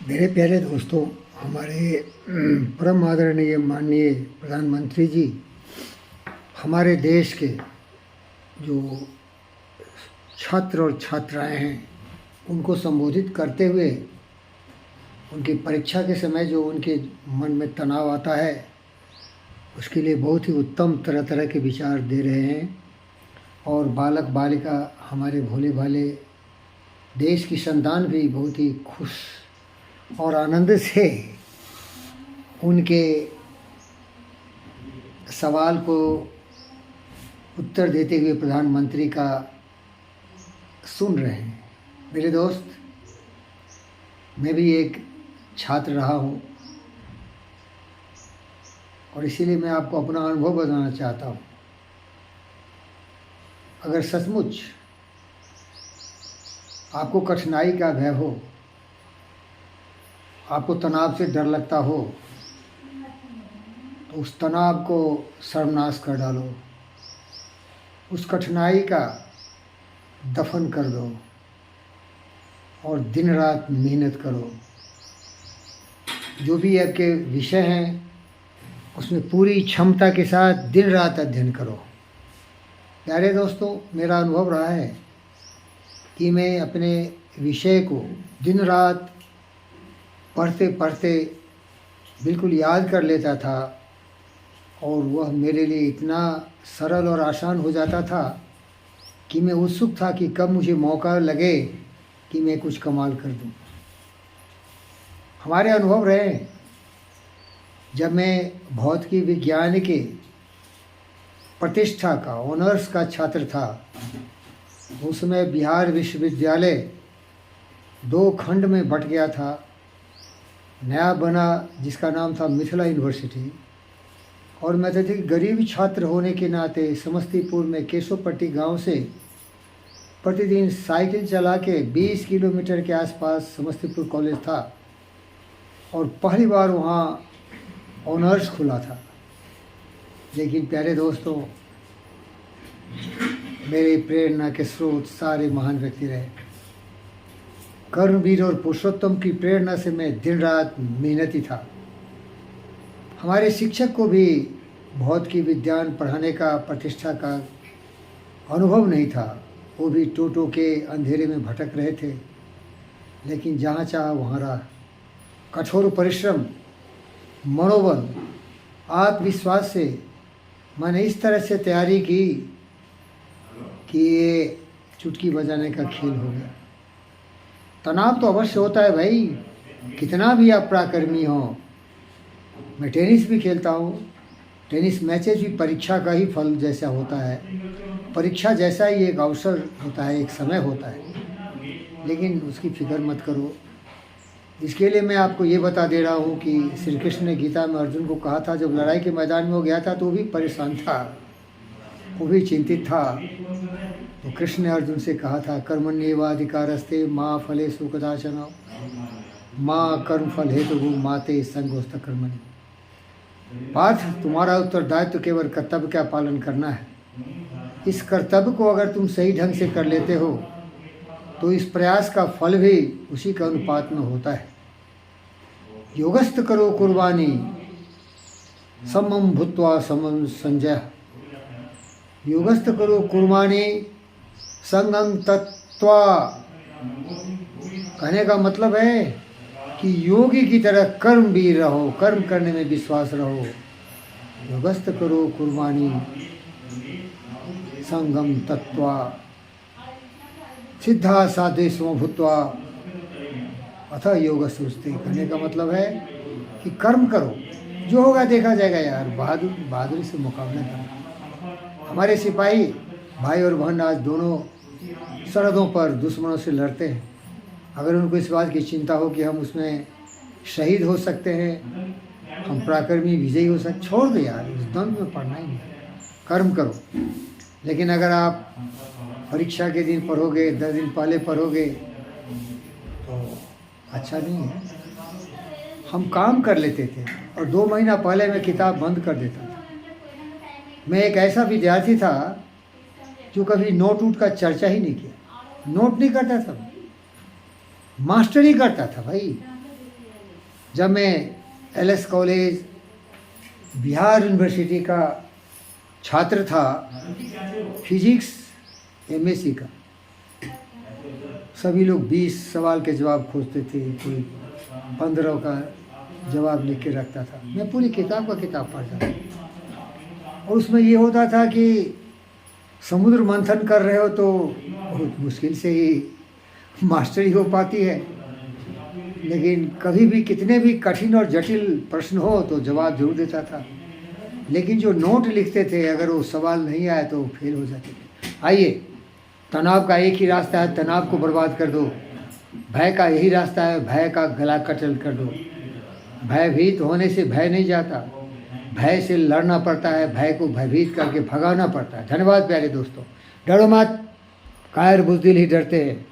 मेरे प्यारे दोस्तों, हमारे परम आदरणीय माननीय प्रधानमंत्री जी हमारे देश के जो छात्र और छात्राएं हैं उनको संबोधित करते हुए उनकी परीक्षा के समय जो उनके मन में तनाव आता है उसके लिए बहुत ही उत्तम तरह तरह के विचार दे रहे हैं। और बालक बालिका हमारे भोले भाले देश की संतान भी बहुत ही खुश और आनंद से उनके सवाल को उत्तर देते हुए प्रधानमंत्री का सुन रहे हैं। मेरे दोस्त, मैं भी एक छात्र रहा हूँ और इसीलिए मैं आपको अपना अनुभव बताना चाहता हूँ। अगर सचमुच आपको कठिनाई का भय हो, आपको तनाव से डर लगता हो, तो उस तनाव को सर्वनाश कर डालो, उस कठिनाई का दफन कर दो और दिन रात मेहनत करो। जो भी आपके विषय हैं उसमें पूरी क्षमता के साथ दिन रात अध्ययन करो। प्यारे दोस्तों, मेरा अनुभव रहा है कि मैं अपने विषय को दिन रात पढ़ते पढ़ते बिल्कुल याद कर लेता था और वह मेरे लिए इतना सरल और आसान हो जाता था कि मैं उत्सुक था कि कब मुझे मौका लगे कि मैं कुछ कमाल कर दूं। हमारे अनुभव रहे जब मैं भौतिकी विज्ञान के प्रतिष्ठा का ऑनर्स का छात्र था। उस समय बिहार विश्वविद्यालय 2 खंड में बट गया था। नया बना जिसका नाम था मिथिला यूनिवर्सिटी, और मैं तो गरीब छात्र होने के नाते समस्तीपुर में केशवपट्टी गांव से प्रतिदिन साइकिल चला के 20 किलोमीटर के आसपास समस्तीपुर कॉलेज था और पहली बार वहाँ ऑनर्स खुला था। लेकिन प्यारे दोस्तों, मेरे प्रेरणा के स्रोत सारे महान व्यक्ति रहे। कर्मवीर और पुरुषोत्तम की प्रेरणा से मैं दिन रात मेहनती था। हमारे शिक्षक को भी भौतिकी विज्ञान पढ़ाने का प्रतिष्ठा का अनुभव नहीं था। वो भी टोटो के अंधेरे में भटक रहे थे, लेकिन जहाँ चाहा वहाँ रहा। कठोर परिश्रम, मनोबल, आत्मविश्वास से मैंने इस तरह से तैयारी की कि ये चुटकी बजाने का खेल हो गया। तनाव तो अवश्य होता है भाई, कितना भी आप पराक्रमी हो। मैं टेनिस भी खेलता हूँ। टेनिस मैचेज भी परीक्षा का ही फल जैसा होता है। परीक्षा जैसा ही एक अवसर होता है, एक समय होता है, लेकिन उसकी फिक्र मत करो। इसके लिए मैं आपको ये बता दे रहा हूँ कि श्री कृष्ण ने गीता में अर्जुन को कहा था, जब लड़ाई के मैदान में वो गया था तो वो भी परेशान था, वो भी चिंतित था। तो कृष्ण ने अर्जुन से कहा था, कर्मण्येवाधिकारस्ते माँ फलेषु कदाचन माँ कर्म फल हेतु माते संगोस्त कर्मणि। पार्थ, तुम्हारा उत्तरदायित्व तो केवल कर्तव्य का पालन करना है। इस कर्तव्य को अगर तुम सही ढंग से कर लेते हो तो इस प्रयास का फल भी उसी के अनुपात में होता है। योगस्थ करो कुर्बानी समम भूत्वा समम संजय। योगस्थ करो कुर्बानी संगम तत्वा। कहने का मतलब है कि योगी की तरह कर्मवीर रहो, कर्म करने में विश्वास रहो। योगस्थ करो कुर्बानी संगम तत्वा सिद्धा साधे स्व भूत्वा अथ योग सुस्ते। कहने का मतलब है कि कर्म करो, जो होगा देखा जाएगा यार। बहादुरी से मुकाबला करो। हमारे सिपाही भाई और बहन आज दोनों सरहदों पर दुश्मनों से लड़ते हैं। अगर उनको इस बात की चिंता हो कि हम उसमें शहीद हो सकते हैं, हम पराक्रमी विजयी हो सकते, छोड़ दो यार, उस द्वंद्व में पढ़ना ही नहीं। कर्म करो। लेकिन अगर आप परीक्षा के दिन पढ़ोगे, 10 दिन पहले पढ़ोगे तो अच्छा नहीं है। हम काम कर लेते थे और 2 महीना पहले मैं किताब बंद कर देता था। मैं एक ऐसा विद्यार्थी था जो कभी नोट वोट का चर्चा ही नहीं किया। नोट नहीं करता था, मास्टरी करता था भाई। जब मैं एलएस कॉलेज बिहार यूनिवर्सिटी का छात्र था, फिजिक्स एमएससी का, सभी लोग 20 सवाल के जवाब खोजते थे, कोई 15 का जवाब लिख के रखता था। मैं पूरी किताब पढ़ता था और उसमें ये होता था कि समुद्र मंथन कर रहे हो तो बहुत मुश्किल से ही मास्टरी हो पाती है, लेकिन कभी भी कितने भी कठिन और जटिल प्रश्न हो तो जवाब जरूर देता था। लेकिन जो नोट लिखते थे, अगर वो सवाल नहीं आए तो फेल हो जाते थे। आइए, तनाव का एक ही रास्ता है, तनाव को बर्बाद कर दो। भय का यही रास्ता है, भय का गला कतल कर दो। भयभीत होने से भय नहीं जाता, भय से लड़ना पड़ता है, भय को भयभीत करके भगाना पड़ता है। धन्यवाद प्यारे दोस्तों। डरो मत, कायर बुज़दिल ही डरते हैं।